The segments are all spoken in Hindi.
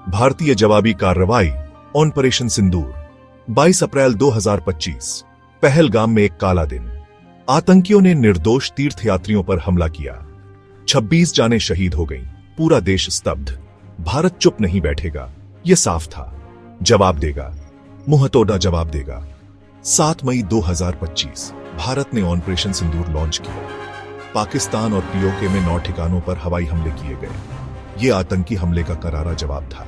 भारतीय जवाबी कार्रवाई ऑपरेशन सिंदूर 22 अप्रैल 2025 पहलगाम में एक काला दिन। आतंकियों ने निर्दोष तीर्थयात्रियों पर हमला किया। 26 जानें शहीद हो गईं। पूरा देश स्तब्ध। भारत चुप नहीं बैठेगा, यह साफ था। जवाब देगा, मुंह तोड़ा जवाब देगा। 7 मई 2025 भारत ने ऑपरेशन सिंदूर लॉन्च किया। पाकिस्तान और पीओके में 9 ठिकानों पर हवाई हमले किए गए। यह आतंकी हमले का करारा जवाब था।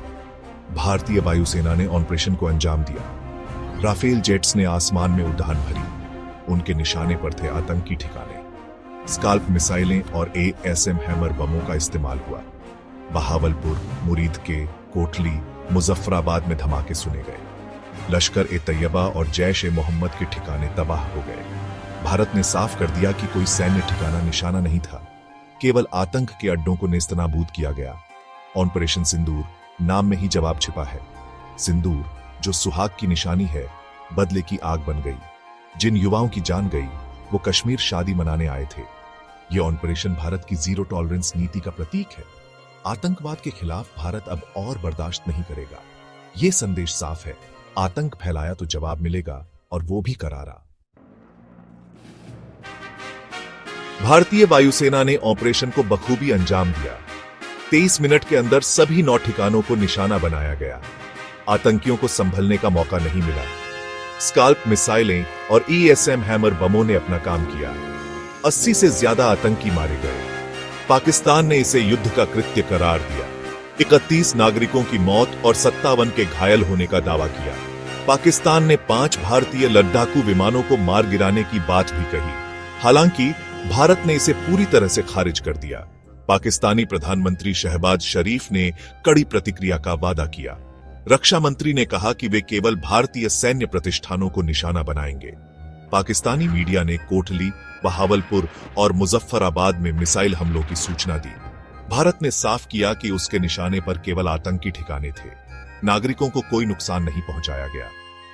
भारतीय वायुसेना ने ऑपरेशन को अंजाम दिया। राफेल जेट्स ने आसमान में उड़ान भरी। उनके निशाने पर थे आतंकी ठिकाने। स्काल्प मिसाइलें और ASM हैमर बमों का इस्तेमाल हुआ। बहावलपुर, मुरीदके, कोटली, मुजफ्फराबाद में धमाके सुने गए। लश्कर-ए-तैयबा और जैश-ए-मोहम्मद के ठिकाने तबाह हो गए। भारत ने साफ कर दिया कि कोई सैन्य ठिकाना निशाना नहीं था, केवल आतंक के अड्डों को नेस्तनाबूद किया गया। ऑपरेशन सिंदूर नाम में ही जवाब छिपा है। सिंदूर जो सुहाग की निशानी है, बदले की आग बन गई। जिन युवाओं की जान गई वो कश्मीर शादी मनाने आए थे। ये ऑपरेशन भारत की जीरो टॉलरेंस नीति का प्रतीक है। आतंकवाद के खिलाफ भारत अब और बर्दाश्त नहीं करेगा। ये संदेश साफ है, आतंक फैलाया तो जवाब मिलेगा, और वो भी करारा। भारतीय वायुसेना ने ऑपरेशन को बखूबी अंजाम दिया। 23 मिनट के अंदर सभी 9 ठिकानों को निशाना बनाया गया। आतंकियों को संभलने का मौका नहीं मिला। स्काल्प मिसाइलें और ASM हैमर बमों ने अपना काम किया। 80 से ज्यादा आतंकी मारे गए। पाकिस्तान ने इसे युद्ध का कृत्य करार दिया। 31 नागरिकों की मौत और 57 के घायल होने का दावा किया। पाकिस्तान ने 5 भारतीय लड़ाकू विमानों को मार गिराने की बात भी कही। हालांकि भारत ने इसे पूरी तरह से खारिज कर दिया। पाकिस्तानी प्रधानमंत्री शहबाज शरीफ ने कड़ी प्रतिक्रिया का वादा किया। रक्षा मंत्री ने कहा कि वे केवल भारतीय सैन्य प्रतिष्ठानों को निशाना बनाएंगे। पाकिस्तानी मीडिया ने कोटली, बहावलपुर और मुजफ्फराबाद में मिसाइल हमलों की सूचना दी। भारत ने साफ किया कि उसके निशाने पर केवल आतंकी ठिकाने थे। नागरिकों को कोई नुकसान नहीं पहुंचाया गया।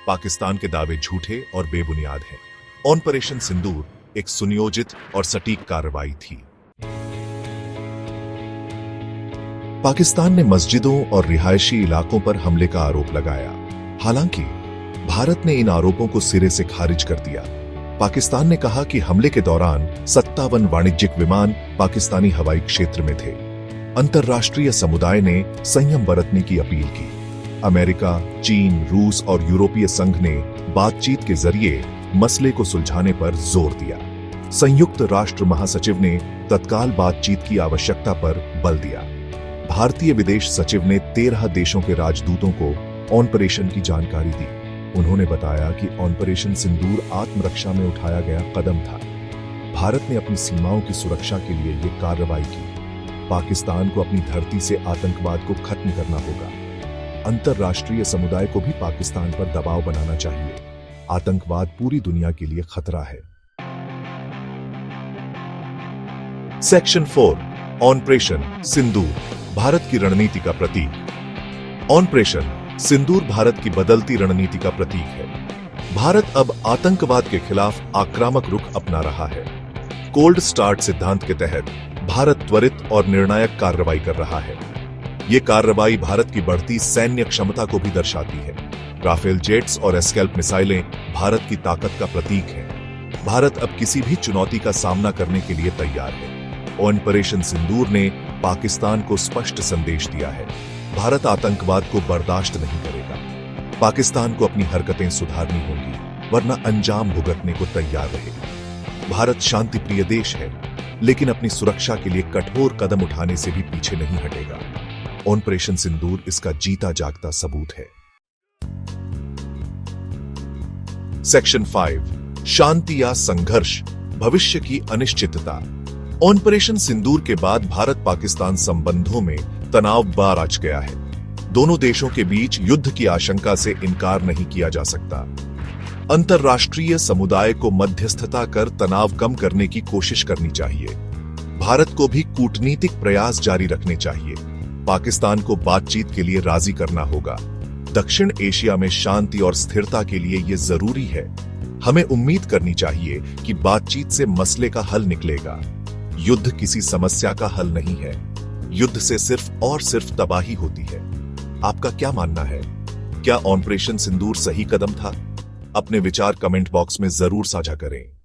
पाकिस्तान के दावे झूठे और बेबुनियाद हैं। ऑपरेशन सिंदूर एक सुनियोजित और सटीक कार्रवाई थी। पाकिस्तान ने मस्जिदों और रिहायशी इलाकों पर हमले का आरोप लगाया। हालांकि भारत ने इन आरोपों को सिरे से खारिज कर दिया। पाकिस्तान ने कहा कि हमले के दौरान 57 वाणिज्यिक विमान पाकिस्तानी हवाई क्षेत्र में थे। अंतर्राष्ट्रीय समुदाय ने संयम बरतने की अपील की। अमेरिका, चीन, रूस और यूरोपीय संघ ने बातचीत के जरिए मसले को सुलझाने पर जोर दिया। संयुक्त राष्ट्र महासचिव ने तत्काल बातचीत की आवश्यकता पर बल दिया। भारतीय विदेश सचिव ने 13 देशों के राजदूतों को ऑपरेशन की जानकारी दी। उन्होंने बताया कि ऑपरेशन सिंदूर आत्मरक्षा में उठाया गया कदम था। भारत ने अपनी सीमाओं की सुरक्षा के लिए यह कार्रवाई की। पाकिस्तान को अपनी धरती से आतंकवाद को खत्म करना होगा। अंतर्राष्ट्रीय समुदाय को भी पाकिस्तान पर दबाव बनाना चाहिए। आतंकवाद पूरी दुनिया के लिए खतरा है। सेक्शन 4 ऑपरेशन सिंदूर भारत की रणनीति का प्रतीक। ऑपरेशन सिंदूर भारत की बदलती रणनीति का प्रतीक है। भारत अब आतंकवाद के खिलाफ आक्रामक रुख अपना रहा है। कोल्ड स्टार्ट सिद्धांत के तहत भारत त्वरित और निर्णायक कार्रवाई कर रहा है। यह कार्रवाई भारत की बढ़ती सैन्य क्षमता को भी दर्शाती है। राफेल जेट्स और स्कैल्प मिसाइलें भारत की ताकत का प्रतीक हैं। भारत अब किसी भी चुनौती का सामना करने के लिए तैयार है। ऑपरेशन सिंदूर ने पाकिस्तान को स्पष्ट संदेश दिया है, भारत आतंकवाद को बर्दाश्त नहीं करेगा। पाकिस्तान को अपनी हरकतें सुधारनी होंगी, वरना अंजाम भुगतने को तैयार रहे। भारत शांति प्रिय देश है, लेकिन अपनी सुरक्षा के लिए कठोर कदम उठाने से भी पीछे नहीं हटेगा। ऑपरेशन सिंदूर इसका जीता जागता सबूत है। सेक्शन 5 शांति या संघर्ष भविष्य की अनिश्चितता। ऑपरेशन सिंदूर के बाद भारत पाकिस्तान संबंधों में तनाव बार आच गया है। दोनों देशों के बीच युद्ध की आशंका से इनकार नहीं किया जा सकता। अंतर्राष्ट्रीय समुदाय को मध्यस्थता कर तनाव कम करने की कोशिश करनी चाहिए। भारत को भी कूटनीतिक प्रयास जारी रखने चाहिए। पाकिस्तान को बातचीत के लिए राजी करना होगा। दक्षिण एशिया में शांति और स्थिरता के लिए यह जरूरी है। हमें उम्मीद करनी चाहिए कि बातचीत से मसले का हल निकलेगा। युद्ध किसी समस्या का हल नहीं है। युद्ध से सिर्फ और सिर्फ तबाही होती है। आपका क्या मानना है? क्या ऑपरेशन सिंदूर सही कदम था? अपने विचार कमेंट बॉक्स में जरूर साझा करें।